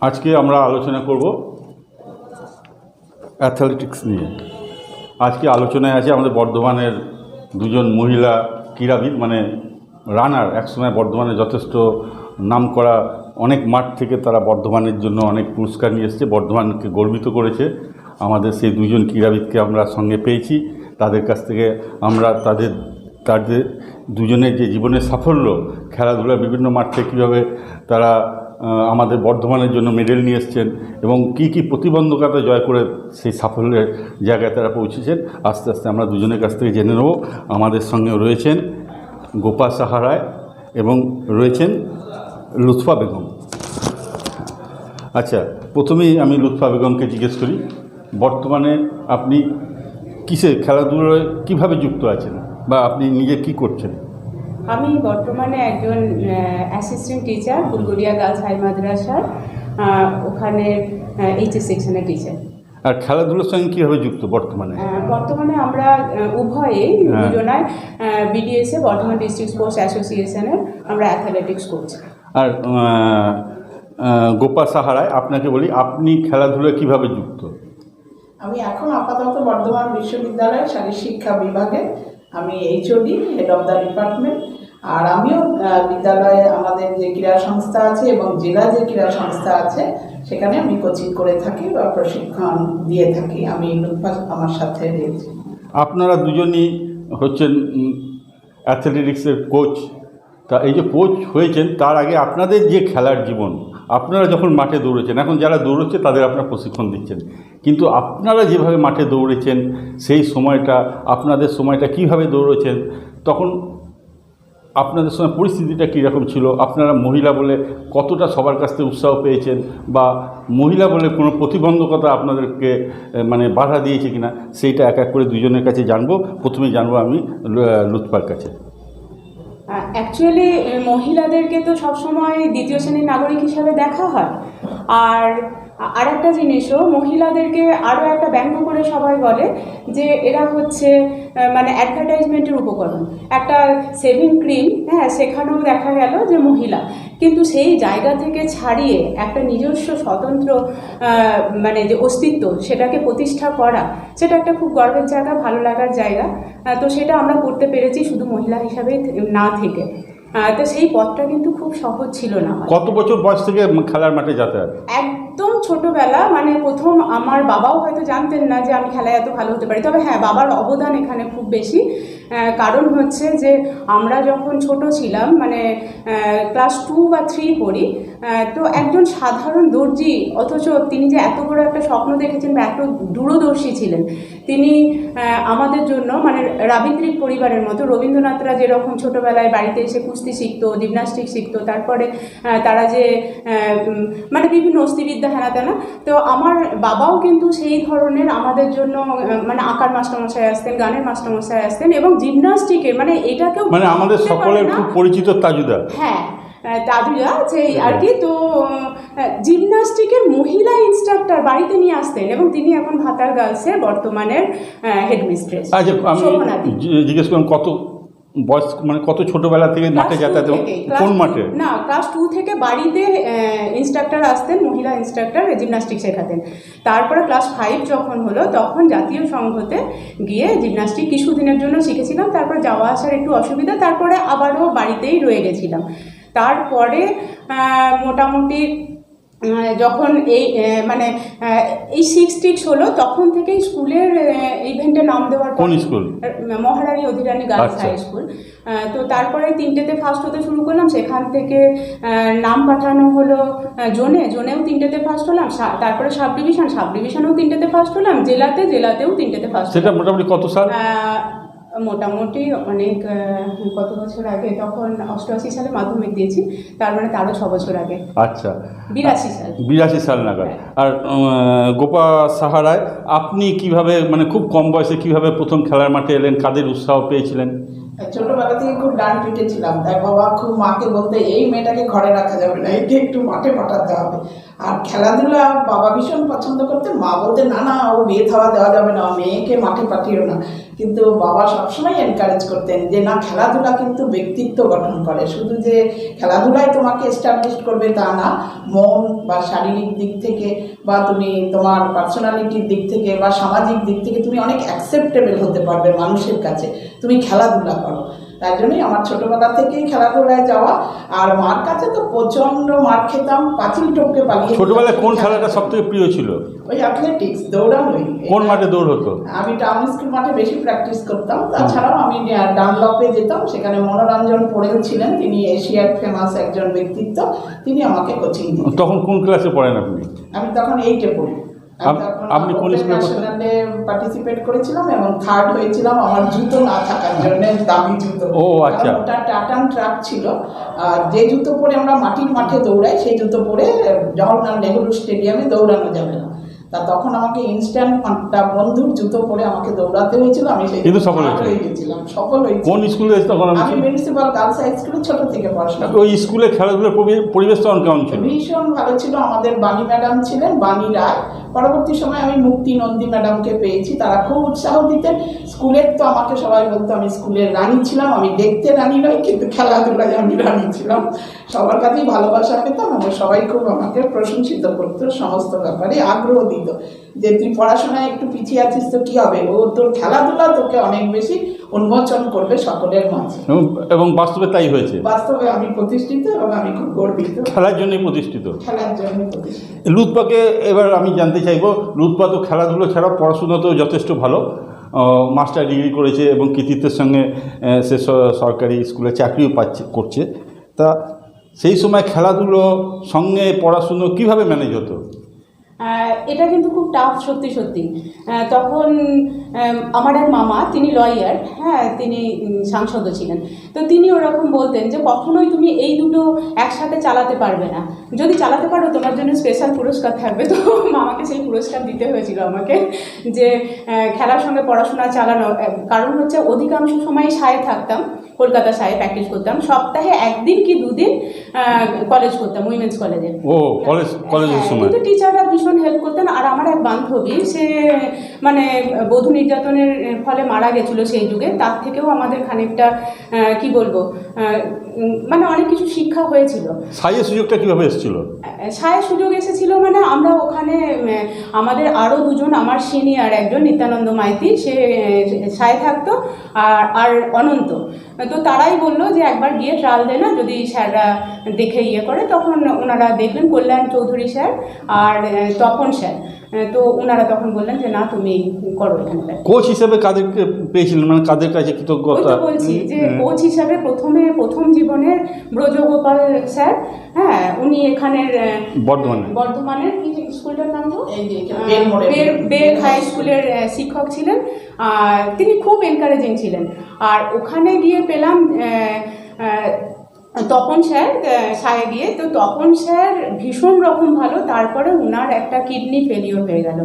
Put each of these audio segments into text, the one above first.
আজকে আমরা আলোচনা করব অ্যাথলেটিক্স নিয়ে। আজকে আলোচনায় আছে আমাদের বর্ধমানের দুজন মহিলা ক্রীড়াবিদ, মানে রানার। একসময় বর্ধমানে যথেষ্ট নাম করা, অনেক মাঠ থেকে তারা বর্ধমানের জন্য অনেক পুরস্কার নিয়ে এসেছে, বর্ধমানকে গর্বিত করেছে। আমাদের সেই দুজন ক্রীড়াবিদকে আমরা সঙ্গে পেয়েছি। তাদের কাছ থেকে আমরা তাদের দুজনের যে জীবনের সাফল্য, খেলাধুলার বিভিন্ন মাঠ থেকে কীভাবে তারা আমাদের বর্ধমানের জন্য মেডেল নিয়ে এসছেন এবং কী কী প্রতিবন্ধকতা জয় করে সেই সাফল্যের জায়গায় তারা পৌঁছেছেন, আস্তে আস্তে আমরা দুজনের কাছ থেকে জেনে নেব। আমাদের সঙ্গে রয়েছেন গোপা সাহা রায় এবং রয়েছেন লুৎফা বেগম। আচ্ছা, প্রথমেই আমি লুৎফা বেগমকে জিজ্ঞেস করি, বর্তমানে আপনি কিসে খেলাধুলায় কীভাবে যুক্ত আছেন বা আপনি নিজে কি করছেন? আমি বর্তমানে একজন অ্যাসিস্ট্যান্ট টিচার, বুলগড়িয়া গার্লস হাই মাদ্রাসার, ওখানে এইচএস সেকশনের টিচার। আর খেলাধুলার সঙ্গে কীভাবে যুক্ত বর্তমানে? বর্তমানে আমরা উভয়েই দুজনায় বিডিএসএ, বর্ধমান ডিস্ট্রিক্ট স্পোর্টস অ্যাসোসিয়েশনের আমরা অ্যাথলেটিক্স করছি। আর গোপা সাহা রায়, আপনাকে বলি, আপনি খেলাধুলায় কীভাবে যুক্ত? আমি এখন আপাতত বর্ধমান বিশ্ববিদ্যালয়ের শারীর শিক্ষা বিভাগে আমি HOD, head of the department. আর আমিও বিদ্যালয়ে আমাদের যে ক্রীড়া সংস্থা আছে এবং জেলা যে ক্রীড়া সংস্থা আছে সেখানে আমি কোচিং করে থাকি বা প্রশিক্ষণ দিয়ে থাকি। আমি লুৎফা আমার সাথে রয়েছি। আপনারা দুজনই হচ্ছেন অ্যাথলেটিক্সের কোচ। তা এই যে কোচ হয়েছেন, তার আগে আপনাদের যে খেলার জীবন, আপনারা যখন মাঠে দৌড়েছেন, এখন যারা দৌড়চ্ছে তাদের আপনারা প্রশিক্ষণ দিচ্ছেন, কিন্তু আপনারা যেভাবে মাঠে দৌড়েছেন সেই সময়টা, আপনাদের সময়টা কীভাবে দৌড়েছেন, তখন আপনাদের সময় পরিস্থিতিটা কীরকম ছিল? আপনারা মহিলা বলে কতটা সবার কাছ থেকে উৎসাহ পেয়েছেন, বা মহিলা বলে কোনো প্রতিবন্ধকতা আপনাদেরকে মানে বাধা দিয়েছে কিনা, সেইটা এক এক করে দুজনের কাছে জানবো। প্রথমেই জানবো আমি লুৎফার কাছে। অ্যাকচুয়ালি মহিলাদেরকে তো সবসময় দ্বিতীয় শ্রেণীর নাগরিক হিসাবে দেখা হয়। আর একটা জিনিসও, মহিলাদেরকে আরও একটা ব্যঙ্গ করে সবাই বলে যে এরা হচ্ছে মানে অ্যাডভার্টাইজমেন্টের উপকরণ। একটা সেভিং ক্রিম, হ্যাঁ, সেখানেও দেখা গেল যে মহিলা, কিন্তু সেই জায়গা থেকে ছাড়িয়ে একটা নিজস্ব স্বতন্ত্র মানে যে অস্তিত্ব, সেটাকে প্রতিষ্ঠা করা, সেটা একটা খুব গর্বের জায়গা, ভালো লাগার জায়গা। তো সেটা আমরা করতে পেরেছি শুধু মহিলা হিসাবে না থেকে। তো সেই পথটা কিন্তু খুব সহজ ছিল না। কত বছর বয়স থেকে খেলার মাঠে যাতায়াত? একদম ছোটবেলা, মানে প্রথম আমার বাবাও হয়তো জানতেন না যে আমি খেলায় এত ভালো হতে পারি। তবে হ্যাঁ, বাবার অবদান এখানে খুব বেশি। কারণ হচ্ছে যে আমরা যখন ছোট ছিলাম, মানে ক্লাস 2 বা 3 পড়ি, তো একজন সাধারণ দর্জি, অথচ তিনি যে এত বড় একটা স্বপ্ন দেখেছেন বা এত দূরদর্শী ছিলেন, তিনি আমাদের জন্য, মানে রাবীন্দ্রিক পরিবারের মতো, রবীন্দ্রনাথরা যেরকম ছোটোবেলায় বাড়িতে এসে কুস্তি শিখতো, জিমনাস্টিক শিখতো, তারপরে তারা যে মানে বিভিন্ন অস্থিবিদ্যা হেনাতেনা, তো আমার বাবাও কিন্তু সেই ধরনের আমাদের জন্য, মানে আঁকার মাস্টারমশাই আসতেন, গানের মাস্টারমশাই আসতেন, এবং জিমনাস্টিকের, মানে এটাকেও মানে আমাদের সকলের খুব পরিচিত তাজুদা। হ্যাঁ, তাজুদা যে আর কি। তো জিমনাস্টিকের মহিলা ইনস্ট্রাক্টর বাড়িতে নিয়ে আসতেন, এবং তিনি এখন ভাতার গার্লসের বর্তমানের হেডমিস্ট্রেস। আচ্ছা, আমি জিজ্ঞেস করলাম কত বয়স, মানে কত ছোটবেলা থেকে মাঠে যাতায়াত? কোন মাঠে? না, ক্লাস 2 থেকে বাড়িতে ইনস্ট্রাক্টর আসতেন, মহিলা ইনস্ট্রাক্টর জিমনাস্টিক শেখাতেন। তারপরে ক্লাস 5 যখন হলো, তখন জাতীয় সংঘতে গিয়ে জিমনাস্টিক কিছুদিনের জন্য শিখেছিলাম। তারপরে যাওয়া আসার একটু অসুবিধা, তারপরে আবারও বাড়িতেই রয়ে গেছিলাম। তারপরে মোটামুটি যখন এই মানে এই 6 হলো, তখন থেকেই স্কুলের ইভেন্টে নাম দেওয়ার। কোন স্কুল? মহারানী অধিরানী গার্লস হাই স্কুল। তো তারপরে 3টেতে ফার্স্ট হতে শুরু করলাম, সেখান থেকে নাম পাঠানো হলো জোনেও 3টেতে ফার্স্ট হলাম, তারপরে সাব ডিভিশনেও 3টেতে ফার্স্ট হলাম, জেলাতেও 3টেতে ফার্স্ট। সেটা মোটামুটি কত সাল? মোটামুটি অনেক, কত বছর আগে, তখন 88 সালে মাধ্যমিক দিয়েছি, তার মানে তারও 6 বছর আগে। আচ্ছা, 82 সাল নাগাদ। আর গোপা সাহা রায়, আপনি কিভাবে, মানে খুব কম বয়সে কিভাবে প্রথম খেলার মাঠে এলেন, কাদের উৎসাহ পেয়েছিলেন? ছোটবেলা থেকে খুব ডান পিটে ছিলাম, তাই বাবা খুব মাকে বলতে, এই মেয়েটাকে ঘরে রাখা যাবে না, একে একটু মাঠে পাঠাতে হবে। আর খেলাধুলা বাবা ভীষণ পছন্দ করতেন, মা বলতে না না, ও বিয়ে থাওয়া দেওয়া যাবে না, মেয়েকে মাঠে পাঠিও না। কিন্তু বাবা সবসময় এনকারেজ করতেন যে না, খেলাধুলা কিন্তু ব্যক্তিত্ব গঠন করে, শুধু যে খেলাধুলায় তোমাকে এস্টাবলিশ করবে তা না, মন বা শারীরিক দিক থেকে বা তুমি তোমার পার্সোনালিটির দিক থেকে বা সামাজিক দিক থেকে তুমি অনেক অ্যাকসেপ্টেবল হতে পারবে মানুষের কাছে, তুমি খেলাধুলা করো। তাই জন্যই আমার ছোটবেলা থেকেই খেলাধুলায় যাওয়া। আর মার কাছে তো প্রচণ্ড মার খেতাম, পাঁচিল টপকে পালিয়ে। ছোটবেলায় কোন খেলাটা সব থেকে প্রিয় ছিল? ওই অ্যাথলেটিক্স, দৌড়ানোই। কোন মাঠে দৌড় হতো? আমি টাউন স্কুল মাঠে বেশি প্র্যাকটিস করতাম। তাছাড়াও আমি ডানলপে যেতাম, সেখানে মনোরঞ্জন পড়েও ছিলেন, তিনি এশিয়ার ফেমাস একজন ব্যক্তিত্ব, তিনি আমাকে কোচিং দিতেন। তখন কোন ক্লাসে পড়েন আপনি? আমি তখন 8-এ পড়ি। আপনি কোন স্কুলে ন্যাশনালে পার্টিসিপেট করেছিলাম এবং 3rd হয়েছিলাম আমার জুতো না থাকার জন্য, দামি জুতো। ও আচ্ছা। ওটা টাটান ট্রাক ছিল, আর যে জুতো পরে আমরা মাটির মাঠে দৌড়াই সেই জুতো পরে জওহরলাল নেহরু স্টেডিয়ামে দৌড়ানো যাবে না। তা তখন আমাকে ইনস্ট্যান্ট বন্ধুর জুতো পরে আমাকে দৌড়াতে হয়েছিল। আমি সেই কিন্তু সফল হয়েছিলাম, সফল হয়েছি। কোন স্কুলে তখন? আমি মিউনিসিপাল গার্লস হাই স্কুলে ছোট থেকে পড়াশোনা। ওই স্কুলে খেলাধুলার পরিবেশ তখন কেমন ছিল? ভীষণ ভালো ছিল। আমাদের বাণী ম্যাডাম ছিলেন, বাণী রায়। পরবর্তী সময় আমি মুক্তি নন্দী ম্যাডামকে পেয়েছি, তারা খুব উৎসাহ দিতেন। স্কুলের তো আমাকে সবাই বলতো আমি স্কুলের রানী ছিলাম। আমি দেখতে রানী নই, কিন্তু খেলাধুলায় আমি রানী ছিলাম। সবার কাছেই ভালোবাসা পেতাম এবং সবাই খুব আমাকে প্রশংসিত করতো, সমস্ত ব্যাপারে আগ্রহ দিত যে তুই পড়াশোনায় একটু পিছিয়ে আছিস তো কি হবে, ও তোর খেলাধুলা তোকে অনেক বেশি উন্মোচন করবে সকলের মাঝে। এবং বাস্তবে তাই হয়েছে। বাস্তবে আমি প্রতিষ্ঠিত এবং আমি খুব গর্বিত। খেলার জন্যই প্রতিষ্ঠিত। খেলার জন্য প্রতিষ্ঠিত। লুৎপাকে এবার আমি জানতে চাইবো, লুৎপা তো খেলাধুলো ছাড়া পড়াশোনাতেও যথেষ্ট ভালো, মাস্টার ডিগ্রি করেছে এবং কৃতিত্বের সঙ্গে সে সরকারি স্কুলে চাকরিও করছে। তা সেই সময় খেলাধুলো সঙ্গে পড়াশুনো কিভাবে ম্যানেজ হতো? এটা কিন্তু খুব টাফ, সত্যি সত্যি। তখন আমার এক মামা, তিনি লয়ার, হ্যাঁ, তিনি সাংসদও ছিলেন। তো তিনি ওরকম বলতেন যে কখনোই তুমি এই দুটো একসাথে চালাতে পারবে না, যদি চালাতে পারো তোমার জন্য স্পেশাল পুরস্কার থাকবে। তো মামাকে সেই পুরস্কার দিতে হয়েছিল আমাকে, যে খেলার সঙ্গে পড়াশোনা চালানো। কারণ হচ্ছে অধিকাংশ সময় সায়ে থাকতাম, কলকাতা সায়ে প্র্যাকটিস করতাম, সপ্তাহে 1 দিন কি 2 দিন কলেজ করতাম, উইমেন্স কলেজে। ও কলেজের সময়? কিন্তু টিচাররা ভীষণ হেল্প করতেন। আর আমার এক বান্ধবী, সে মানে বধূ নির্যাতনের ফলে মারা গেছিলো সেই যুগে, তার থেকেও আমাদের খানিকটা কি বলবো, মানে অনেক কিছু শিক্ষা হয়েছিল। সাইয়ের সুযোগটা কীভাবে এসেছিল? সায়ের সুযোগ এসেছিল মানে আমরা ওখানে আমাদের আরও 2 জন, আমার সিনিয়র একজন নিত্যানন্দ মাইতি, সে সায়ে থাকতো, আর অনন্ত। তো তারাই বললো যে একবার গিয়ে ট্রায়াল দে না, যদি স্যাররা দেখে ইয়ে করে। তখন ওনারা দেখলেন, কল্যাণ চৌধুরী স্যার আর তপন স্যার। তো ওনারা তখন বললেন যে না, তুমি করো এখানে। কোচ হিসেবে কাদেরকে পেয়েছিলেন, মানে কাদের কাছে কৃতজ্ঞতা? বলছি যে কোচ হিসাবে প্রথম জীবনের ব্রজগোপাল স্যার, হ্যাঁ, উনি এখানের বর্ধমানের কি স্কুলটার নাম তো বের হাই স্কুলের শিক্ষক ছিলেন। তিনি খুব এনকারেজিং ছিলেন। আর ওখানে গিয়ে পেলাম তপন স্যার সায়ে গিয়ে। তো তপন স্যার ভীষণ রকম ভালো। তারপরে উনার একটা কিডনি ফেলিওর হয়ে গেল,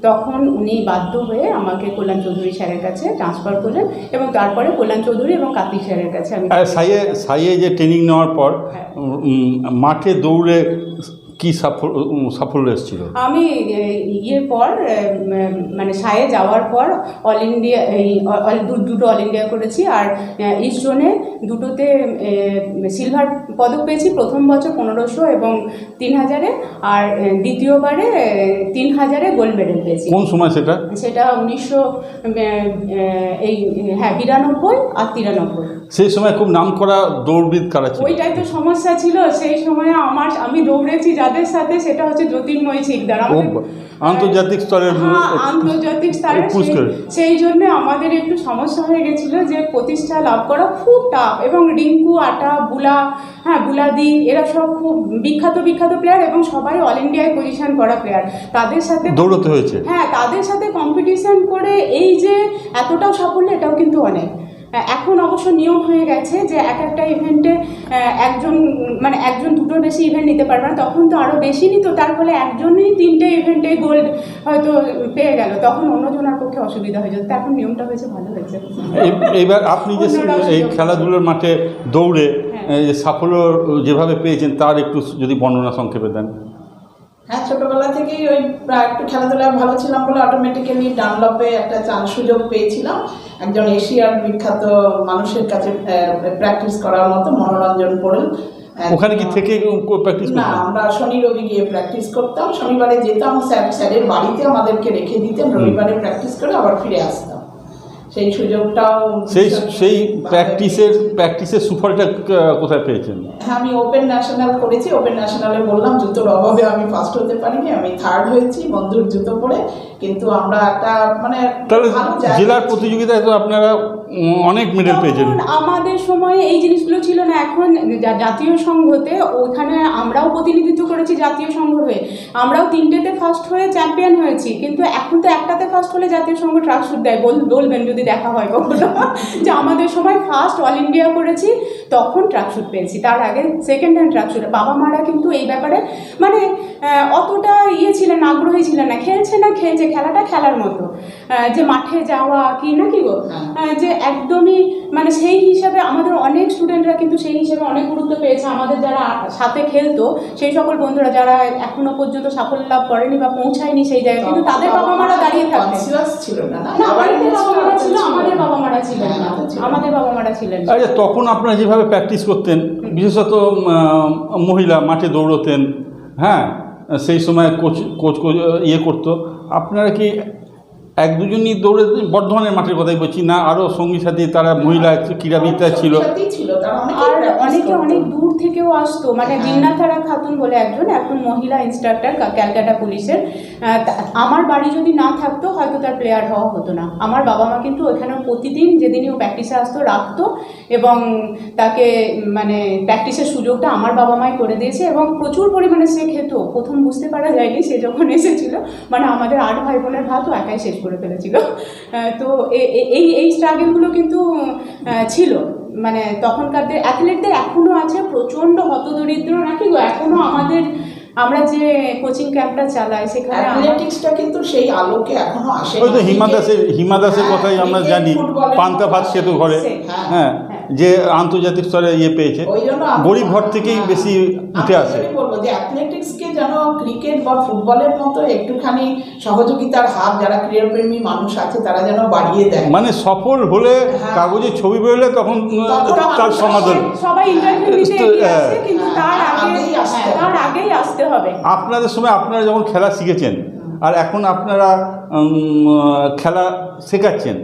তখন উনি বাধ্য হয়ে আমাকে কল্যাণ চৌধুরী স্যারের কাছে ট্রান্সফার করলেন এবং তারপরে কল্যাণ চৌধুরী এবং কার্তিক স্যারের কাছে আমি। সাইয়ে যে ট্রেনিং নেওয়ার পর মাঠে দৌড়ে কি সাফল্য এসেছিল? আমি ইয়ের পর মানে সায়ে যাওয়ার পর অল ইন্ডিয়া, দুটো অল ইন্ডিয়া করেছি। আর ইস্ট জোনে দুটোতে সিলভার পদক পেয়েছি। প্রথম বছর 1500 এবং 3000-এ, আর দ্বিতীয়বারে 3000-এ গোল্ড মেডেল পেয়েছি। কোন সময় সেটা? 1992 আর 93। সেই সময় খুব নাম করা দৌড়বিদ কারা ছিল? ওইটাই তো সমস্যা ছিল সেই সময়। আমি দৌড়েছি যাদের সাথে, সেটা হচ্ছে জ্যোতির্ময়ী শিকদার, আন্তর্জাতিক স্তরের। আন্তর্জাতিক স্তরের, সেই জন্য আমাদের একটু সমস্যা হয়ে গেছিল যে প্রতিষ্ঠা লাভ করা খুব টাফ। এবং রিঙ্কু, আটা, বুলাদি, এরা সব খুব বিখ্যাত প্লেয়ার এবং সবাই অল ইন্ডিয়ায় পজিশন করা প্লেয়ার। তাদের সাথে দৌড়তে হয়েছে। হ্যাঁ, তাদের সাথে কম্পিটিশন করে এই যে এতটাও সাফল্য, এটাও কিন্তু অনেক। এখন অবশ্য নিয়ম হয়ে গেছে যে একটা ইভেন্টে একজন দুটোর বেশি ইভেন্ট নিতে পারবে না। তখন তো আরও বেশি নিত, তার ফলে একজনই 3টে ইভেন্টে গোল্ড হয়তো পেয়ে গেল, তখন অন্যজনের পক্ষে অসুবিধা হয়ে যেত। এখন নিয়মটা হয়েছে, ভালো হয়েছে। এবার আপনি যে এই খেলাধুলার মাঠে দৌড়ে সাফল্য যেভাবে পেয়েছেন, তার একটু যদি বর্ণনা সংক্ষেপে দেন। হ্যাঁ, ছোটবেলা থেকেই ওই একটু খেলাধুলায় ভালো ছিলাম বলে অটোমেটিক্যালি ডানলপে একটা সুযোগ পেয়েছিলাম একজন এশিয়ার বিখ্যাত মানুষের কাছে প্র্যাকটিস করার মতো, মনোরঞ্জন পড়েন। ওখানে কি থেকে প্র্যাকটিস না, করতেন? আমরা শনি রবি গিয়ে প্র্যাকটিস করতাম। শনিবারে যেতাম, স্যারের বাড়িতে আমাদেরকে রেখে দিতেন, রবিবারে প্র্যাকটিস করে আবার ফিরে আসতাম। সেই সুযোগটাও সেই প্র্যাকটিসের সুফলটা কোথায় পেয়েছেন? হ্যাঁ, আমি ওপেন ন্যাশনাল করেছি। ওপেন ন্যাশনালে বললাম জুতোর অভাবে আমি ফার্স্ট হতে পারিনি, আমি থার্ড হয়েছি বন্ধুর জুতো পরে। কিন্তু আমরা একটা মানে তাহলে জেলার প্রতিযোগিতায় তো আপনারা অনেক মেডেল পেয়েছেন। তখন আমাদের সময়ে এই জিনিসগুলো ছিল না। এখন জাতীয় সংঘতে ওখানে আমরাও প্রতিনিধিত্ব করেছি জাতীয় সংঘ হয়ে, আমরাও 3টেতে ফার্স্ট হয়ে চ্যাম্পিয়ন হয়েছি। কিন্তু এখন তো একটাতে ফার্স্ট হলে জাতীয় সংঘ ট্রাকস্যুট দেয়। বলবেন যদি দেখা হয় কখনো যে আমাদের সময় ফার্স্ট অল ইন্ডিয়া করেছি, তখন ট্রাকস্যুট পেয়েছি। তার আগে সেকেন্ড হ্যান্ড ট্রাকস্যুট। বাবা মারা কিন্তু এই ব্যাপারে মানে অতটা ছিলেন, আগ্রহী ছিলেন না। খেলছে না, খেলছে, খেলাটা খেলার মতো, যে মাঠে যাওয়া কি না কি গো, যে একদমই মানে সেই হিসাবে আমাদের অনেক স্টুডেন্টরা কিন্তু সেই হিসাবে অনেক গুরুত্ব পেয়েছে। আমাদের যারা সাথে খেলতো সেই সকল বন্ধুরা যারা এখনো পর্যন্ত সাফল্য লাভ করেনি বা পৌঁছায়নি সেই জায়গায়, কিন্তু তাদের বাবা মারা দাঁড়িয়ে থাকতেন। ছিল না, আমাদের বাবা মারা ছিল, আমাদের বাবা মারা ছিলেন না, আমাদের বাবা মারা ছিলেন। আচ্ছা, তখন আপনারা যেভাবে প্র্যাকটিস করতেন, বিশেষত মহিলা মাঠে দৌড়তেন, হ্যাঁ, সেই সময় কোচ করতো, আপনারা কি এক দুজনই দৌড়ে বর্ধমানের মাঠের কথাই বলছি না, আরও সঙ্গী সাথী তারা মহিলা ক্রীড়াবিদরা ছিল? আর অনেকে অনেক দূর থেকেও আসতো, মানে জিন্নাথারা খাতুন বলে একজন এখন মহিলা ইনস্ট্রাক্টর ক্যালকাটা পুলিশের। আমার বাড়ি যদি না থাকতো হয়তো তার প্লেয়ার হওয়া হতো না। আমার বাবা মা কিন্তু ওখানে প্রতিদিন যেদিনই ও প্র্যাকটিসে আসতো রাখতো, এবং তাকে মানে প্র্যাকটিসের সুযোগটা আমার বাবা মাই করে দিয়েছে, এবং প্রচুর পরিমাণে সে খেত। প্রথম বুঝতে পারা যায়নি, সে যখন এসেছিল মানে আমাদের 8 ভাই বোনের ভাতও একাই শেষ করে ফেলেছিল। তো এই স্ট্রাগলগুলো কিন্তু ছিল। মানে তখনকারদের অ্যাথলেটদের এখনও আছে, প্রচণ্ড হতদরিদ্র নাকি গো এখনও আমাদের, আমরা যে কোচিং ক্যাম্পটা চালাই সেখানে অ্যাথলেটিক্সটা কিন্তু সেই আলোকে এখনো আসে। ওই তো হিমা দাসের কথাই আমরা জানি, পান্তা ভাত খেতো ঘরে, হ্যাঁ, যে আন্তর্জাতিক স্তরে পেয়েছে, গরিব ঘর থেকেই বেশি উঠে আসে। আমি বলবো যে অ্যাথলেটিক্সকে যেন ক্রিকেট বা ফুটবলের মতো একটুখানি সহযোগিতার হাত যারা ক্রীড়াপ্রেমী মানুষ আছে তারা যেন বাড়িয়ে দেয়। মানে সফল হলে কাগজে ছবি বেরোলে তখন তার সমাধান সবাই ইন্টারভিউ দিতে এগিয়ে আসে, কিন্তু তার আগেই আসতে হবে। আপনাদের সময় আপনারা যখন খেলা শিখেছেন আর এখন আপনারা খেলা শেখাচ্ছেন,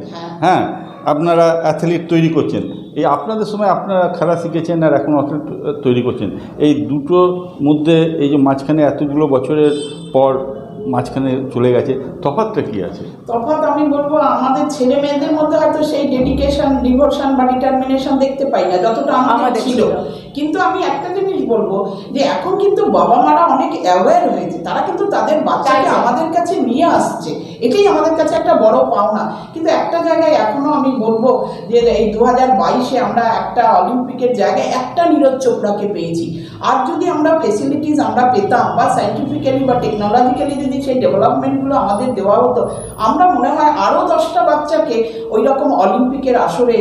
হ্যাঁ, আপনারা অ্যাথলিট তৈরি করছেন, এই আপনাদের সময় আপনারা খেলা শিখেছেন আর এখন অ্যাথলিট তৈরি করছেন, এই দুটোর মধ্যে এই যে মাঝখানে এতগুলো বছরের পর মাঝখানে চলে গেছে, তফাৎটা কি আছে? তফাৎ আমি বলবো আমাদের ছেলে মেয়েদের মধ্যে হয়তো সেই ডেডিকেশন, ডিভোশন বা ডিটারমিনেশন দেখতে পাই না যতটা আমাদের ছিল। কিন্তু আমি একটা জিনিস বলবো যে এখন কিন্তু বাবা মারা অনেক অ্যাওয়্যার হয়েছে, তারা কিন্তু তাদের বাচ্চাকে আমাদের কাছে নিয়ে আসছে, এটাই আমাদের কাছে একটা বড় পাওনা। কিন্তু একটা জায়গায় এখনো আমি বলবো যে এই 2022-এ আমরা একটা অলিম্পিকের জায়গায় একটা নীরজ চোপড়াকে পেয়েছি। আর যদি আমরা ফেসিলিটিস আমরা পেতাম বা সায়েন্টিফিক্যালি বা টেকনোলজিক্যালি যদি সেই ডেভেলপমেন্টগুলো আমাদের দেওয়া হতো, আমরা মনে হয় আরও 10টা বাচ্চাকে ওই রকম অলিম্পিকের আসরে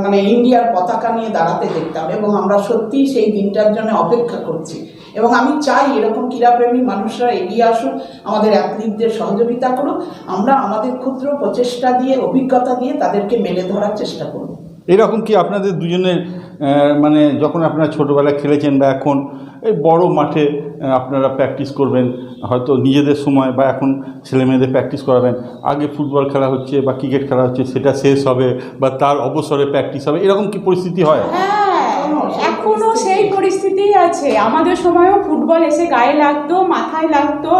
মানে ইন্ডিয়ার পতাকা নিয়ে দাঁড়াতে দেখতাম। এবং আমরা সত্যিই সেই দিনটার জন্য অপেক্ষা করছি, এবং আমি চাই এরকম ক্রীড়াপ্রেমী মানুষরা এগিয়ে আসুক, আমাদের অ্যাথলিটদের সহযোগিতা করুক, আমরা আমাদের ক্ষুদ্র প্রচেষ্টা দিয়ে, অভিজ্ঞতা দিয়ে তাদেরকে মেলে ধরার চেষ্টা করব। এরকম কি আপনাদের দুজনের মানে যখন আপনারা ছোটোবেলায় খেলেছেন বা এখন এই বড় মাঠে আপনারা প্র্যাকটিস করবেন, হয়তো নিজেদের সময় বা এখন ছেলে মেয়েদের প্র্যাকটিস করাবেন, আগে ফুটবল খেলা হচ্ছে বা ক্রিকেট খেলা হচ্ছে সেটা শেষ হবে বা তার অবসরে প্র্যাকটিস হবে, এরকম কি পরিস্থিতি হয়? এখনো সেই পরিস্থিতিই আছে। আমাদের সময়ও ফুটবল এসে গায়ে লাগতো, মাথায় লাগতো,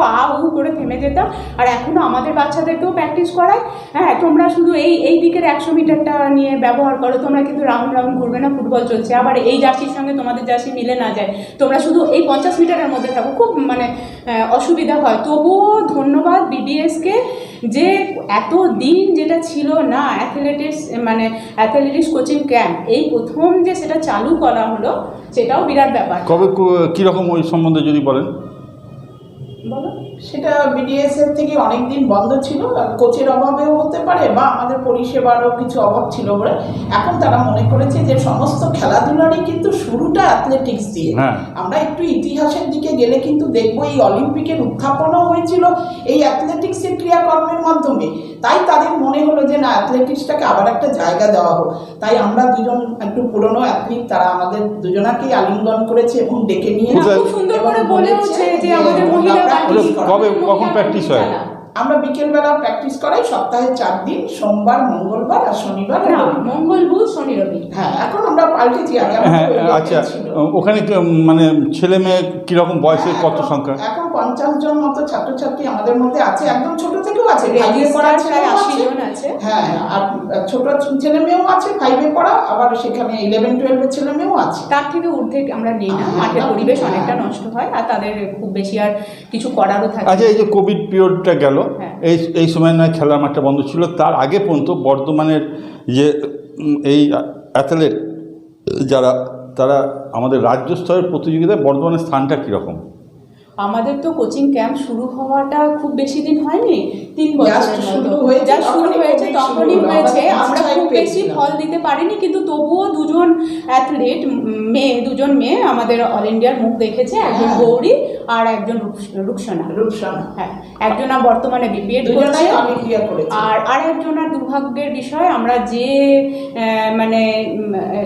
করে থেমে যেতাম। আর এখনো আমাদের বাচ্চাদেরকেও প্র্যাকটিস করায়, হ্যাঁ তোমরা শুধু এই দিকের 100 মিটারটা নিয়ে ব্যবহার করো, তোমরা কিন্তু রাউন্ড ঘুরবে না, ফুটবল চলছে। আবার এই জার্সির সঙ্গে তোমাদের জার্সি মিলে না যায়, তোমরা শুধু এই 50 মিটারের মধ্যে থাকো, খুব মানে অসুবিধা হয়। তবুও ধন্যবাদ বিডিএসকে যে এত দিন যেটা ছিল না অ্যাথলেটিক্স কোচিং ক্যাম্প, এই প্রথম যে সেটা চালু করা হলো, সেটাও বিরাট ব্যাপার। কবে কীরকম ওই সম্বন্ধে যদি বলেন? বলো। সেটা বিডিএসএফ থেকে অনেকদিন বন্ধ ছিল, কোচের অভাবেও হতে পারে বা আমাদের পরিষেবারও কিছু অভাব ছিল বলে এখন তারা মনে করেছে যে সমস্ত খেলাধুলারই কিন্তু শুরুটা অ্যাথলেটিক্স দিয়ে। আমরা একটু ইতিহাসের দিকে গেলে কিন্তু দেখবো এই অলিম্পিকের উত্থাপনও হয়েছিল এই অ্যাথলেটিক্সের ক্রিয়াকর্মের মাধ্যমে। তাই তাদের মনে হলো যে না, অ্যাথলেটিক্সটাকে আবার একটা জায়গা দেওয়া হোক। তাই আমরা দুজন একটু পুরনো অ্যাথলিট, তারা আমাদের দুজনাকেই আলিঙ্গন করেছে এবং ডেকে নিয়ে খুব সুন্দর করে বলেছে যে আমাদের মহিলা কখন প্র্যাকটিস হয়? আমরা বিকেলবেলা প্র্যাকটিস করাই, সপ্তাহে 4 দিন, সোমবার, মঙ্গলবার আর শনিবার। মঙ্গল, বুধ, শনি, রবি। হ্যাঁ, এখন আমরা পাল্টেছি। হ্যাঁ, আচ্ছা, ওখানে মানে ছেলে মেয়ে কিরকম বয়সের কত সংখ্যা? এখন 50 জন মতো ছাত্রছাত্রী আমাদের মধ্যে আছে, একদম ছোট থেকেও আছে, প্রায় 80 জন আছে। হ্যাঁ, আর ছোট ছেলে মেয়েও আছে, 5-এ পড়া, আবার সেখানে 11-12 ছেলে মেয়েও আছে। তার থেকে ঊর্ধ্বে আমরা নেই না, মাঠের পরিবেশ অনেকটা নষ্ট হয় আর তাদের খুব বেশি আর কিছু করারও থাকে। আচ্ছা, এই যে কোভিড পিরিয়ডটা গেল, এই সময় নয় খেলার মাঠটা বন্ধ ছিল, তার আগে পর্যন্ত বর্ধমানের যে এই অ্যাথলেট যারা, তারা আমাদের রাজ্য স্তরের প্রতিযোগিতায় বর্ধমানের স্থানটা কীরকম? আমাদের তো কোচিং ক্যাম্প শুরু হওয়াটা খুব বেশি দিন হয়নি, 3 বছরের মতো যা শুরু হয়েছে তখনই হয়েছে। আমরা খুব বেশি ফল দিতে পারিনি, কিন্তু তবুও দুজন অ্যাথলিট দুজন মেয়ে আমাদের অল ইন্ডিয়ার মুখ দেখেছে, একজন গৌরী আর একজন রুকসানা। হ্যাঁ, একজনা বর্তমানে বিপিএড করছে আর একজনের দুর্ভাগ্যের বিষয়, আমরা যে মানে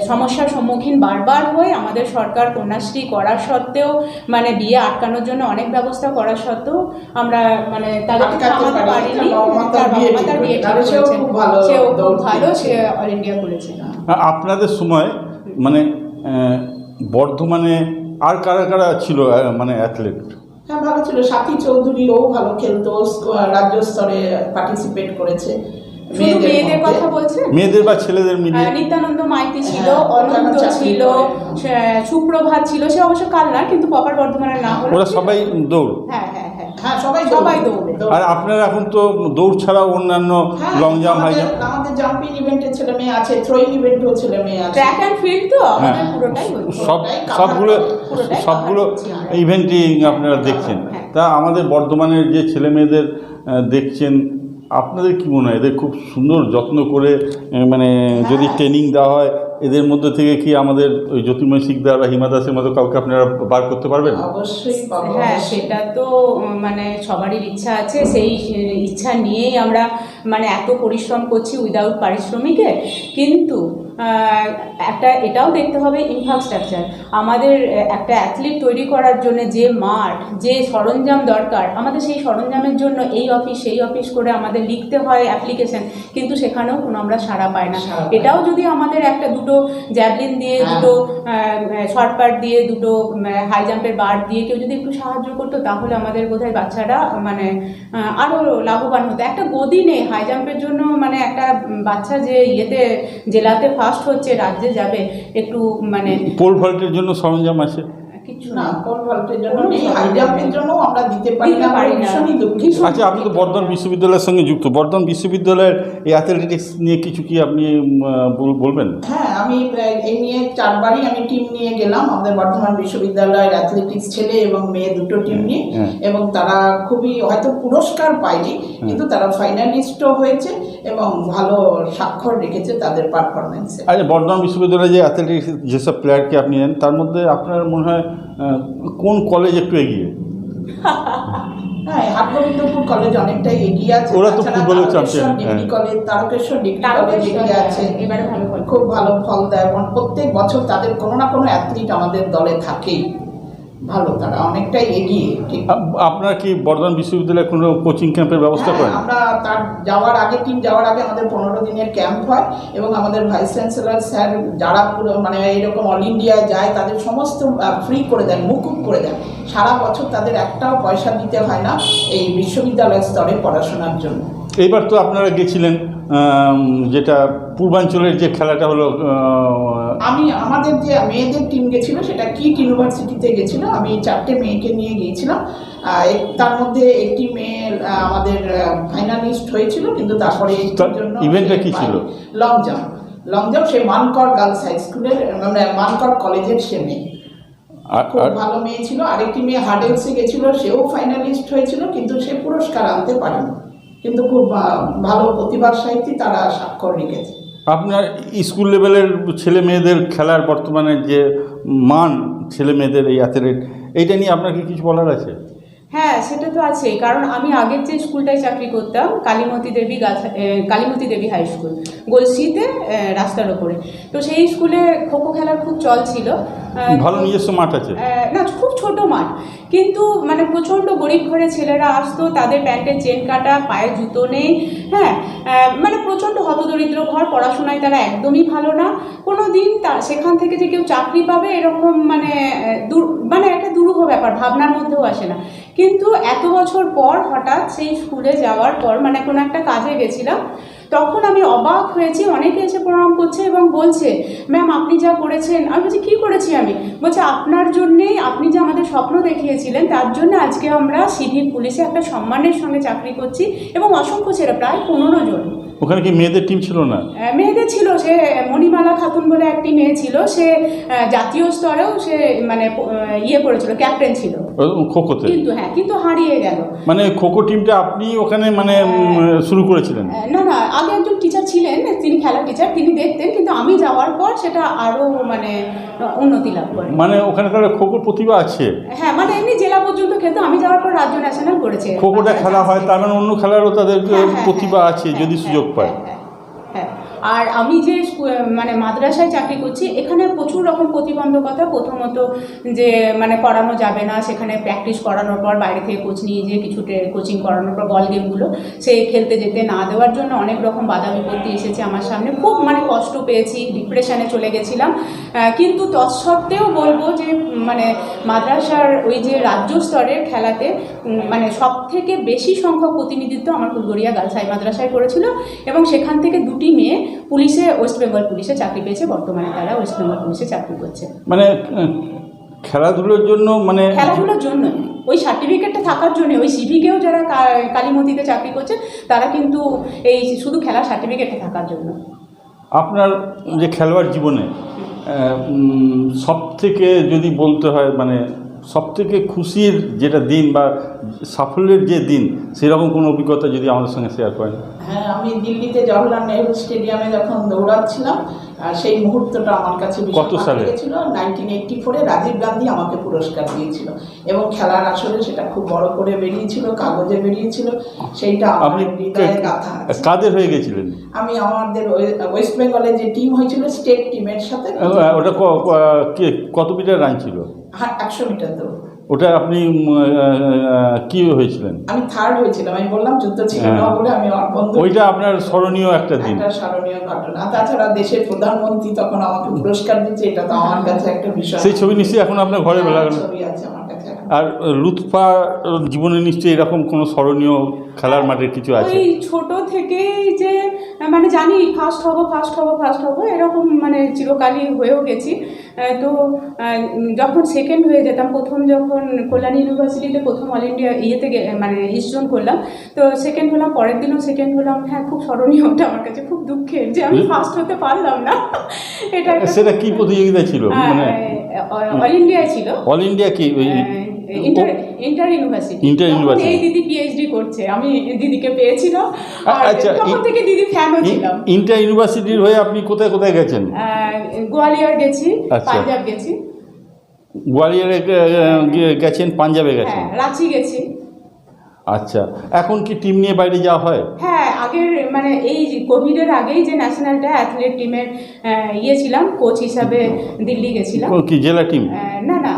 সমস্যার সম্মুখীন বারবার হই, আমাদের সরকার কন্যাশ্রী করার সত্ত্বেও, মানে বিয়ে আটকানোর জন্য অনেক ব্যবস্থা করা সত্ত্বেও আমরা মানে তাদেরকে থামাতে পারিনি। তার বিয়ে ঠিক করেছে, সেও খুব ভালো, সে অল ইন্ডিয়া করেছে। আপনাদের সময় মানে বর্ধমানে আর কারা কারা ছিল মানে অ্যাথলেট? হ্যাঁ, ভালো ছিল। সাথী চৌধুরী, ও ভালো খেলতো, রাজ্য স্তরে পার্টিসিপেট করেছে। মেয়েদের কথা বলছেন? মেয়েদের বা ছেলেদের মিলিয়ে? নিত্যানন্দ মাইতি ছিল, অনন্ত ছিল, সুপ্রভাত ছিল, সে অবশ্য কালনার, কিন্তু প্রপার বর্ধমানের না হলো। ওরা সবাই দৌড়? হ্যাঁ হ্যাঁ হ্যাঁ, সবাই দৌড়ে। আর আপনারা এখন তো দৌড় ছাড়াও অন্যান্য লং জাম্প, হাই জাম্প, আমাদের জাম্পিং ইভেন্টের ছেলে মেয়ে আছে, থ্রোয়িং ইভেন্টেও ছেলে মেয়ে আছে, ট্র্যাক অ্যান্ড ফিল্ড তো আমাদের পুরোটাই সবগুলো ইভেন্টই আপনারা দেখছেন। তা আমাদের বর্ধমানের যে ছেলে মেয়েদের দেখছেন, আপনাদের কি মনে হয় এদের খুব সুন্দর যত্ন করে মানে যদি ট্রেনিং দেওয়া হয়, এদের মধ্যে থেকে কি আমাদের ওই জ্যোতির্ময় শিকদার বা হিমা দাসের মতো কাউকে আপনারা বার করতে পারবেন? অবশ্যই। হ্যাঁ, সেটা তো মানে সবারই ইচ্ছা আছে, সেই ইচ্ছা নিয়েই আমরা মানে এত পরিশ্রম করছি উইদাউট পারিশ্রমিকে। কিন্তু এটাও দেখতে হবে ইনফ্রাস্ট্রাকচার। আমাদের একটা অ্যাথলিট তৈরি করার জন্য যে মাঠ, যে সরঞ্জাম দরকার, আমাদের সেই সরঞ্জামের জন্য এই অফিস সেই অফিস করে আমাদের লিখতে হয় অ্যাপ্লিকেশন, কিন্তু সেখানেও কোনো আমরা সাড়া পাই না। এটাও যদি আমাদের একটা দুটো জ্যাভলিন দিয়ে, দুটো শর্টপাট দিয়ে, দুটো হাই জাম্পের বার দিয়ে কেউ যদি একটু সাহায্য করতো, তাহলে আমাদের বোধহয় বাচ্চারা মানে আরও লাভবান হতো। একটা গদি নেই হাই জাম্পের জন্য, মানে একটা বাচ্চা যে জেলাতে ফার্স্ট হচ্ছে, রাজ্যে যাবে, একটু মানে পোল ভল্টের জন্য সরঞ্জাম আছে কিছু না, পোল ভল্টের জন্য নেই, হাই জাম্পের জন্য আমরা দিতে পারি না। আচ্ছা, আপনি তো বর্ধমান বিশ্ববিদ্যালয়ের সঙ্গে যুক্ত, বর্ধমান বিশ্ববিদ্যালয়ের এই অ্যাথলেটিক্স নিয়ে কিছু কি আপনি বলবেন? হ্যাঁ, আমি এই নিয়ে 4 বারই আমি টিম নিয়ে গেলাম আমাদের বর্ধমান বিশ্ববিদ্যালয়ের অ্যাথলেটিক্স ছেলে এবং মেয়ে দুটো টিম নিয়ে, এবং তারা খুবই হয়তো পুরস্কার পায়নি, কিন্তু তারা ফাইনালিস্টও হয়েছে এবং ভালো স্বাক্ষর রেখেছে তাদের পারফরমেন্সে। আচ্ছা, বর্ধমান বিশ্ববিদ্যালয়ে যে অ্যাথলেটিক্স যেসব প্লেয়ারকে আপনি নেন, তার মধ্যে আপনার মনে হয় কোন কলেজ একটু এগিয়ে? হ্যাঁ, হাটগোবিন্দপুর কলেজ অনেকটাই এগিয়ে আছে। ওরা তো ফুটবলের champion. Degree college, Tarakeswar degree college এগিয়ে আছে, খুব ভালো ফল দেয় এবং প্রত্যেক বছর তাদের কোনো না কোনো অ্যাথলিট আমাদের দলে থাকেই ভালো, তারা অনেকটাই এগিয়ে। ঠিক, আপনারা কি বর্ধমান বিশ্ববিদ্যালয়ে কোনো কোচিং ক্যাম্পের ব্যবস্থা করেন? আমরা তার টিম যাওয়ার আগে আমাদের 15 দিনের ক্যাম্প হয় এবং আমাদের ভাইস চ্যান্সেলর স্যার যারা পুরো মানে এইরকম অল ইন্ডিয়ায় যায় তাদের সমস্ত ফ্রি করে দেন, মুকুব করে দেন। সারা বছর তাদের একটাও পয়সা দিতে হয় না এই বিশ্ববিদ্যালয় স্তরে পড়াশোনার জন্য। এইবার তো আপনারা গেছিলেন, যেটা পূর্বাঞ্চলের যে খেলাটা হলো, আমাদের যে মেয়েদের টিম গেছিল সেটা কিট ইউনিভার্সিটিতে গেছিল। আমি 4টে মেয়েকে নিয়ে গিয়েছিলাম, তার মধ্যে একটি মেয়ে আমাদের ফাইনালিস্ট হয়েছিল, কিন্তু তারপরে ইভেন্টটা কি ছিল? Long jump. সে মানকর গার্লস হাই স্কুলের মানে মানকর কলেজের সে মেয়ে। খুব ভালো মেয়ে ছিল। আরেকটি মেয়ে হার্ডেলসে গেছিল, সেও ফাইনালিস্ট হয়েছিল, কিন্তু সে পুরস্কার আনতে পারেনি। কিন্তু খুব ভালো প্রতিভাশালী, তারা স্বাক্ষর রেখেছে। আপনার স্কুল লেভেলের ছেলে মেয়েদের খেলার বর্তমানে যে মান, ছেলে মেয়েদের এই অ্যাথলেট, এইটা নিয়ে আপনার কি কিছু বলার আছে? হ্যাঁ, সেটা তো আছেই। কারণ আমি আগের যে স্কুলটায় চাকরি করতাম, কালীমতি দেবী হাই স্কুল, গলসিতে, রাস্তার ওপরে, তো সেই স্কুলে খোখো খেলার খুব চল ছিল। ভালো নিজস্ব মাঠ আছে? না, খুব ছোট মাঠ, কিন্তু মানে প্রচণ্ড গরিব ঘরে ছেলেরা আসতো, তাদের প্যান্টের চেন কাটা, পায়ে জুতো নেই। হ্যাঁ, মানে প্রচণ্ড হতদরিদ্র ঘর, পড়াশোনায় তারা একদমই ভালো না। কোনো দিন সেখান থেকে যে কেউ চাকরি পাবে এরকম মানে একটা দুরূহ ব্যাপার ভাবনার মধ্যেও আসে না। কিন্তু এত বছর পর হঠাৎ সেই স্কুলে যাওয়ার পর, মানে কোনো একটা কাজে গেছিলাম, তখন আমি অবাক হয়েছি। অনেকে এসে প্রণাম করছে এবং বলছে, ম্যাম আপনি যা করেছেন। আমি বলছি, কী করেছি আমি? বলছে, আপনার জন্যেই, আপনি যে আমাদের স্বপ্ন দেখিয়েছিলেন, তার জন্য আজকে আমরা সিভিল পুলিশে একটা সম্মানের সঙ্গে চাকরি করছি। এবং অসংখ্য ছেলে, প্রায় 15 জন। ওখানে কি মেয়েদের টিম ছিল না? মেয়েদের ছিল। সে মণিমালা খাতুন বলে একটি মেয়ে ছিল, সে জাতীয় স্তরেও সে মানে করেছিল, ক্যাপ্টেন ছিল খোখোতে। কিন্তু হারিয়ে গেল। মানে খোখো টিমটা আপনি ওখানে মানে শুরু করেছিলেন? না, আগে একজন টিচার ছিলেন, তিনি খেলা টিচার, তিনি দেখতেন, কিন্তু আমি যাওয়ার পর সেটা আরো মানে উন্নতি লাভ করে। মানে ওখানে তাহলে খোখোর প্রতিভা আছে? হ্যাঁ, মানে এমনি জেলা পর্যন্ত খেলতো, আমি যাওয়ার পর রাজ্য ন্যাশনাল করেছে। খোখোটা খেলা হয়, তার মানে অন্য খেলারও তাদের প্রতিভা আছে যদি সুযোগ পায়। হ্যাঁ, আর আমি যে মানে মাদ্রাসায় চাকরি করছি, এখানে প্রচুর রকম প্রতিবন্ধকতা। প্রথমত যে মানে করানো যাবে না, সেখানে প্র্যাকটিস করানোর পর বাইরে থেকে কোচ নিয়ে যেয়ে কিছু কোচিং করানোর পর বল গেমগুলো সে খেলতে যেতে না দেওয়ার জন্য অনেক রকম বাধা বিপত্তি এসেছে আমার সামনে। খুব মানে কষ্ট পেয়েছি, ডিপ্রেশনে চলে গেছিলাম। কিন্তু তৎসত্ত্বেও বলবো যে মানে মাদ্রাসার ওই যে রাজ্য স্তরের খেলাতে মানে সব থেকে বেশি সংখ্যক প্রতিনিধিত্ব আমার ফুলগড়িয়া গার্লস হাই মাদ্রাসায় করেছিল। এবং সেখান থেকে দুটি মেয়ে পুলিশে, ওয়েস্ট বেঙ্গল পুলিশে চাকরি পেয়েছে। বর্তমানে তারা ওয়েস্ট বেঙ্গল পুলিশে চাকরি করছে। মানে খেলাধুলোর জন্য, মানে খেলাধুলোর জন্য, ওই সার্টিফিকেটটা থাকার জন্য, ওই সিভিকেও যারা কালীমতিতে চাকরি করছে তারা কিন্তু এই শুধু খেলার সার্টিফিকেটটা থাকার জন্য। আপনার যে খেলোয়াড় জীবনে সব থেকে যদি বলতে হয়, মানে সবথেকে খুশির যেটা দিন বা সাফল্যের যে দিন, সেরকম কোনো অভিজ্ঞতা যদি আমাদের সঙ্গে শেয়ার করেন? হ্যাঁ, আমি দিল্লিতে জওহরলাল নেহরু স্টেডিয়ামে যখন দৌড়াচ্ছিলাম, সেই মুহূর্তটা আমার কাছে কত সালে লেগেছিল। 1984-এ রাজীব গান্ধী আমাকে পুরস্কার দিয়েছিল, এবং খেলার আসলে সেটা খুব বড় করে বেরিয়েছিল, কাগজে বেরিয়েছিল। সেইটা আপনি গাথা। কাদের হয়ে গেছিলেন? আমি আমাদের ওয়েস্ট বেঙ্গলের যে টিম হয়েছিল, স্টেট টিমের সাথে। ওটা কত মিটার রান ছিল? 100 মিটার দৌড়। ওটা আপনি কি হয়েছিলেন? আমি থার্ড হয়েছিলাম। আমি বললাম যুদ্ধ ছিল না বলে আমি আমার বন্ধু। ওইটা আপনার স্মরণীয় একটা দিন, একটা স্মরণীয় ঘটনা। তাছাড়া দেশের প্রধানমন্ত্রী তখন আমাকে পুরস্কার দিচ্ছে, এটা তো আমার কাছে একটা বিষয়। সেই ছবি নিশ্চয়ই এখন আপনার ঘরে ছবি আছে আমার কাছে। আর লুৎফা জীবনে নিশ্চয়ই এরকম কোনো স্মরণীয় খেলার মাঠের কিছু আছে? ওই ছোট থেকেই যে মানে জানি ফার্স্ট হব এরকম মানে চিরকালই হয়েও গেছি। তো যখন সেকেন্ড হয়ে যেতাম, যখন কল্যাণী ইউনিভার্সিটিতে প্রথম অল ইন্ডিয়া মানে ইস্ট জোন করলাম, তো সেকেন্ড হলাম, পরের দিনও সেকেন্ড হলাম। হ্যাঁ, খুব স্মরণীয়। ওটা আমার কাছে খুব দুঃখের যে আমি ফার্স্ট হতে পারলাম না। সেটা কি প্রতিযোগিতা ছিল? মানে অল ইন্ডিয়া ছিল। অল ইন্ডিয়া কি? Inter university. এই দিদি পিএইচডি করছে, আমি দিদিকে পেয়েছিলাম। আচ্ছা, তখন থেকে দিদি ফ্যানও ছিলাম। ইন্টার ইউনিভার্সিটির হয়ে আপনি কোথায় কোথায় গেছেন? গোয়ালিয়র গেছি, পাঞ্জাব গেছি। গোয়ালিয়রে গেছেন, পাঞ্জাবে গেছেন, রাঁচি গেছি। আচ্ছা, এখন কি টিম নিয়ে বাইরে যাওয়া হয়? হ্যাঁ, আগের মানে এই কোভিডের আগেই যে ন্যাশনালটা অ্যাথলেট টিমের ছিলাম, কোচ হিসাবে দিল্লি গেছিলাম। কি জেলা টিম? না,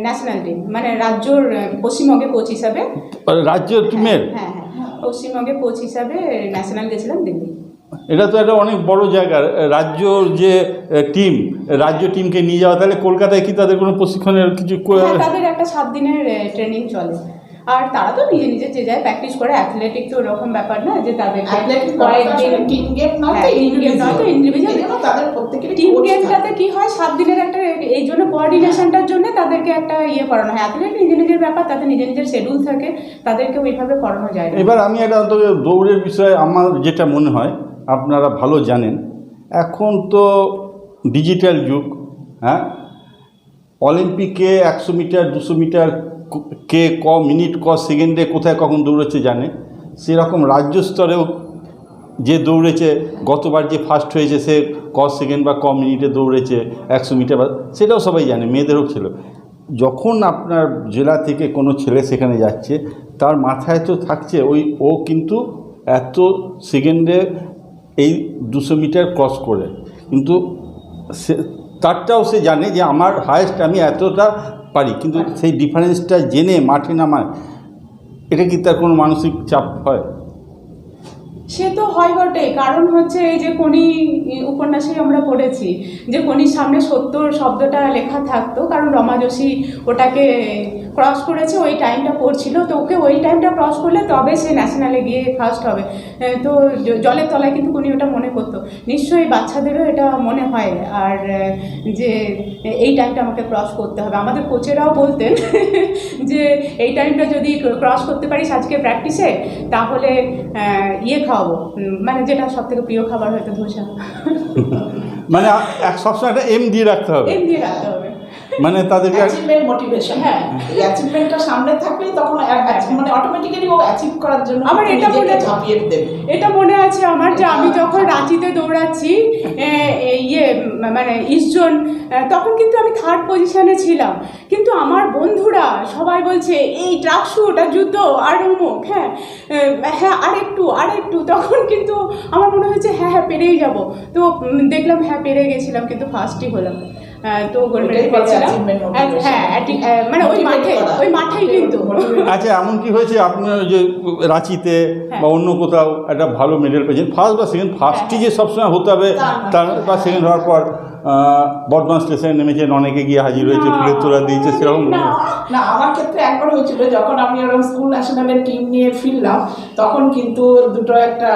ন্যাশনাল টিম, মানে রাজ্যর পশ্চিমবঙ্গে কোচ হিসাবে। রাজ্য টিমের? হ্যাঁ, পশ্চিমবঙ্গে কোচ হিসাবে ন্যাশনাল গেছিলাম দিল্লি। এটা তো একটা অনেক বড় জায়গা। রাজ্যর যে টিম, রাজ্য টিমকে নিয়ে যাওয়া, তাহলে কলকাতায় কি তাদের কোনো প্রশিক্ষণের কিছু? তাদের একটা 7 দিনের ট্রেনিং চলে। আর তারা তো নিজে নিজে যে যায় প্র্যাকটিস করে। অ্যাথলেটিক তো ওরকম ব্যাপার না যে তাদের টিম গেম নয় তো ইন্ডিভিজুয়াল, তাদের প্রত্যেকের টিম গেমটাতে কি হয়, 7 দিনের একটা, এই জন্য কোঅর্ডিনেশনটার জন্য তাদেরকে একটা করানো হয়। অ্যাথলেট নিজের ব্যাপার, তাদের নিজের শিডিউল থাকে, তাদেরকে ওইভাবে করানো যায় না। এবার আমি একটা দৌড়ের বিষয়ে আমার যেটা মনে হয়, আপনারা ভালো জানেন, এখন তো ডিজিটাল যুগ। হ্যাঁ, অলিম্পিকে 100 মিটার 200 মিটার কে মিনিট সেকেন্ডে কোথায় কখন দৌড়েছে জানে, সেরকম রাজ্য স্তরেও যে দৌড়েছে, গতবার যে ফার্স্ট হয়েছে সে সেকেন্ড বা মিনিটে দৌড়েছে 100 মিটার, সেটাও সবাই জানে, মেয়েদেরও ছিল। যখন আপনার জেলা থেকে কোনো ছেলে সেখানে যাচ্ছে, তার মাথায় তো থাকছে ও কিন্তু এত সেকেন্ডে এই 200 মিটার ক্রস করে, কিন্তু সে তারটাও সে জানে যে আমার হায়েস্ট আমি এতটা পারি, কিন্তু সেই ডিফারেন্সটা জেনে মাঠে নামায়, এটা কি তার কোনো মানসিক চাপ হয়? সে তো হয় বটে, কারণ হচ্ছে এই যে কোনি উপন্যাসে আমরা পড়েছি যে কোনির সামনে 70 শব্দটা লেখা থাকতো, কারণ রমা যোশী ওটাকে ক্রস করেছে, ওই টাইমটা পড়ছিল, তো ওকে ওই টাইমটা ক্রস করলে তবে সে ন্যাশনালে গিয়ে ফার্স্ট হবে। তো জলের তলায় কিন্তু কোনি ওটা মনে করতো, নিশ্চয়ই বাচ্চাদেরও এটা মনে হয়, আর যে এই টাইমটা আমাকে ক্রস করতে হবে। আমাদের কোচেরাও বলতেন যে এই টাইমটা যদি ক্রস করতে পারিস আজকে প্র্যাকটিসে, তাহলে ইয়ে খাওয়াবো, মানে যেটা সব থেকে প্রিয় খাবার হয়তো ধোসা। মানে সবসময় একটা এম দিয়ে রাখতে হবে, এম দিয়ে রাখতে হবে, মানে তাদেরকে অ্যাচিভমেন্ট মোটিভেশন। হ্যাঁ, এই অ্যাচিভমেন্টটা সামনে থাকলেই তখন মানে অটোমেটিক্যালি ও অ্যাচিভ করার জন্য আমার এটা মনে ঝাঁপিয়ে দেবে। এটা মনে আছে আমার, যে আমি যখন রাঁচিতে দৌড়াচ্ছি মানে ইস্টজন, তখন কিন্তু আমি 3rd পজিশনে ছিলাম, কিন্তু আমার বন্ধুরা সবাই বলছে এই ট্রাকশুট আর জুতো আর অমুক, হ্যাঁ হ্যাঁ আরেকটু, তখন কিন্তু আমার মনে হয়েছে হ্যাঁ পেরেই যাব, তো দেখলাম হ্যাঁ পেরে গেছিলাম, কিন্তু ফার্স্টই হলাম। তো গোল্ড মেডেল পেয়েছিলাম। হ্যাঁ, মানে ওই মাঠেই কিন্তু। আচ্ছা, এমন কি হয়েছে আপনার যে রাঁচিতে বা অন্য কোথাও একটা ভালো মেডেল পেয়েছেন, ফার্স্ট বা সেকেন্ড, ফার্স্টই যে সবসময় হতে হবে তার, বা সেকেন্ড হওয়ার পর বর্ধমান স্টেশনে নেমেছেন, অনেকে গিয়ে হাজির হয়েছে, ফুলের তোলা দিয়েছে, সেরকম? না, আমার ক্ষেত্রে একবার হয়েছিল, যখন আমি ওরকম স্কুল ন্যাশনালের টিম নিয়ে ফিরলাম, তখন কিন্তু দুটো একটা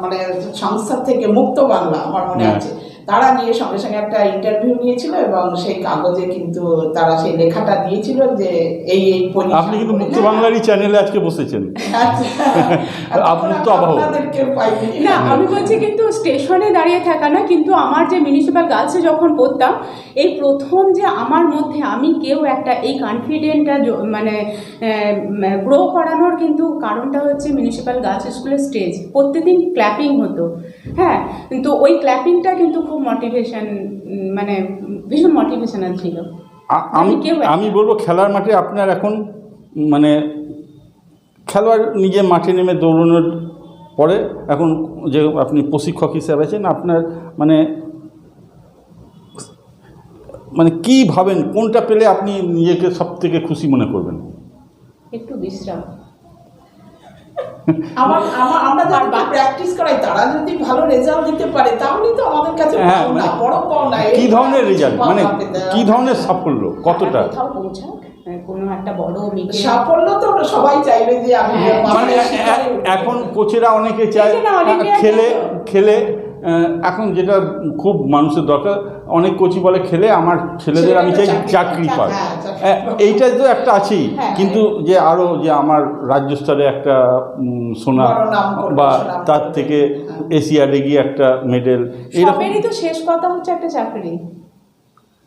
মানে সংস্থা থেকে মুক্ত বাংলা আমার মনে আছে, তারা নিয়ে সঙ্গে সঙ্গে একটা ইন্টারভিউ নিয়েছিল, এবং সেই কাগজে কিন্তু তারা সেই লেখাটা দিয়েছিল যে এই আপনি কিন্তু মুক্ত বাংলারই চ্যানেলে আজকে বসেছেন। আপনি তো না, আমি বলছি কিন্তু স্টেশনে দাঁড়িয়ে থাকা না, কিন্তু আমার যে মিউনিসিপ্যাল গার্লসে যখন পড়তাম, এই প্রথম যে আমার মধ্যে আমি কেউ একটা এই কনফিডেন্টটা মানে গ্রো করানোর কিন্তু কারণটা হচ্ছে মিউনিসিপ্যাল গার্লস স্কুলের স্টেজ, প্রত্যেকদিন ক্ল্যাপিং হতো। হ্যাঁ, কিন্তু ওই ক্ল্যাপিংটা কিন্তু খুব মোটিভেশন, মানে ভীষণ মোটিভেশনাল ছিল। আমি বলবো খেলার মাঠে আপনার এখন মানে খেলোয়াড় নিজে মাঠে নেমে দৌড়ানোর পরে এখন যে আপনি প্রশিক্ষক হিসেবে আছেন, আপনার মানে কী ভাবেন, কোনটা পেলে আপনি নিজেকে সব থেকে খুশি মনে করবেন? একটু বিশ্রাম। আমরা যারা প্র্যাকটিস করাই, তারা যদি ভালো রেজাল্ট দিতে পারে, তাহলেই তো আমাদের কাছে বড় পাওনা। কি ধরনের রেজাল্ট, মানে কি ধরনের সাফল্য, কতটা কোনো একটা বড় সাফল্য তো সবাই চাইবে যে আমি, মানে এখন কোচেরা অনেকে চায় খেলে এখন যেটা খুব মানুষের দরকার, অনেক কোচই বলে খেলে আমার ছেলেদের আমি চাই চাকরি পায়, এইটা তো একটা আছেই, কিন্তু যে আরও যে আমার রাজ্য স্তরে একটা সোনা বা তার থেকে এশিয়াডে গিয়ে একটা মেডেল, এরকমই তো শেষ কথা হচ্ছে একটা চাকরি।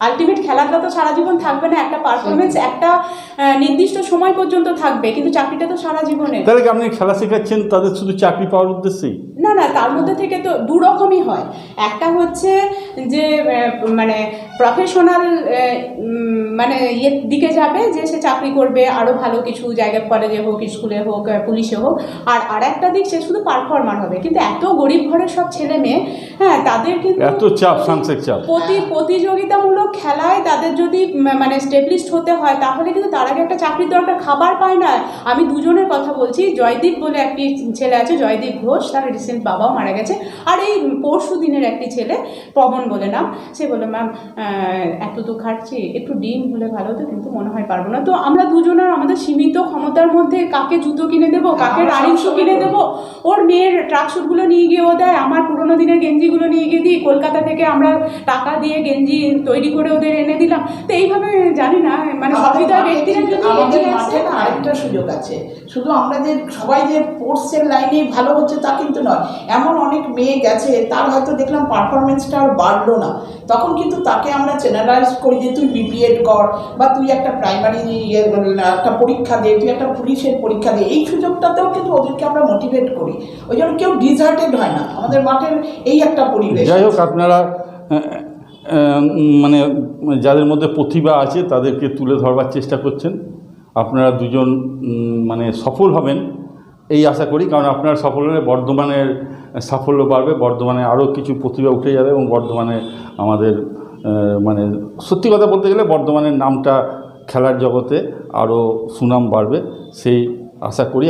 আলটিমেট খেলাটা তো সারা জীবন থাকবে না, একটা পারফরমেন্স একটা নির্দিষ্ট সময় পর্যন্ত থাকবে, কিন্তু চাকরিটা তো সারা জীবনে। তাহলে কি আপনি খেলা শেখাচ্ছেন তাদের শুধু চাকরি পাওয়ার উদ্দেশ্যেই? না, তার মধ্যে থেকে তো দু রকমই হয়। একটা হচ্ছে যে মানে প্রফেশনাল মানে ইয়ের দিকে যাবে, যে সে চাকরি করবে আরও ভালো কিছু জায়গায়, কলেজে হোক, স্কুলে হোক, পুলিশে হোক, আর একটা দিক সে শুধু পারফর্মার হবে। কিন্তু এত গরিব ঘরের সব ছেলে মেয়ে, হ্যাঁ, তাদের কিন্তু এত চাপ, সাংসারিক চাপ, প্রতিযোগিতামূলক খেলায় তাদের যদি মানে স্টেবলিশড হতে হয়, তাহলে কিন্তু তার আগে একটা চাকরির দরকার, খাবার পায় না। আমি দুজনের কথা বলছি, জয়দীপ বলে একটি ছেলে আছে, জয়দীপ ঘোষ, তার রিসেন্ট বাবাও মারা গেছে, আর এই পরশু দিনের একটি ছেলে পবন বলে নাম, সে বলে ম্যাম এত তো খাটছি, একটু ডিম হলে ভালো হতো, কিন্তু মনে হয় পারবো না। তো আমরা দুজনের আমাদের সীমিত ক্ষমতার মধ্যে কাকে জুতো কিনে দেবো, কাকে রানিং শু কিনে দেবো, ওর মেয়ের ট্রাকশুটগুলো নিয়ে গিয়ে ও দেয়, আমার পুরোনো দিনের গেঞ্জিগুলো নিয়ে গিয়ে দিই, কলকাতা থেকে আমরা টাকা দিয়ে গেঞ্জি তৈরি করে ওদের এনে দিলাম। তো এইভাবে জানি না, মানে সহৃদয় ব্যক্তিরা যদি আরেকটা সুযোগ আছে, শুধু আমরা যে সবাই যে স্পোর্টসের লাইনে ভালো হচ্ছে তা কিন্তু নয়, নয়, এমন অনেক মেয়ে গেছে তার হয়তো দেখলাম পারফরমেন্সটা আর বাড়লো না, তখন কিন্তু তাকে আমরা চ্যানেলাইজ করি যে তুই বিপিএড কর, বা তুই একটা প্রাইমারি একটা পরীক্ষা দে, তুই একটা পুলিশের পরীক্ষা দে। এই সুযোগটাতেও কিন্তু ওদেরকে আমরা মোটিভেট করি, ওই জন্য কেউ ডিসহার্টেড হয় না। আমাদের মাঠের এই একটা পরিবেশ। যাই হোক, আপনারা মানে যাদের মধ্যে প্রতিভা আছে তাদেরকে তুলে ধরবার চেষ্টা করছেন। আপনারা দুজন মানে সফল হবেন এই আশা করি, কারণ আপনারা সফল হলে বর্ধমানের সাফল্য বাড়বে, বর্ধমানে আরও কিছু প্রতিভা উঠে যাবে এবং বর্ধমানে আমাদের মানে সত্যি কথা বলতে গেলে বর্ধমানের নামটা খেলার জগতে আরও সুনাম বাড়বে, সেই আশা করি।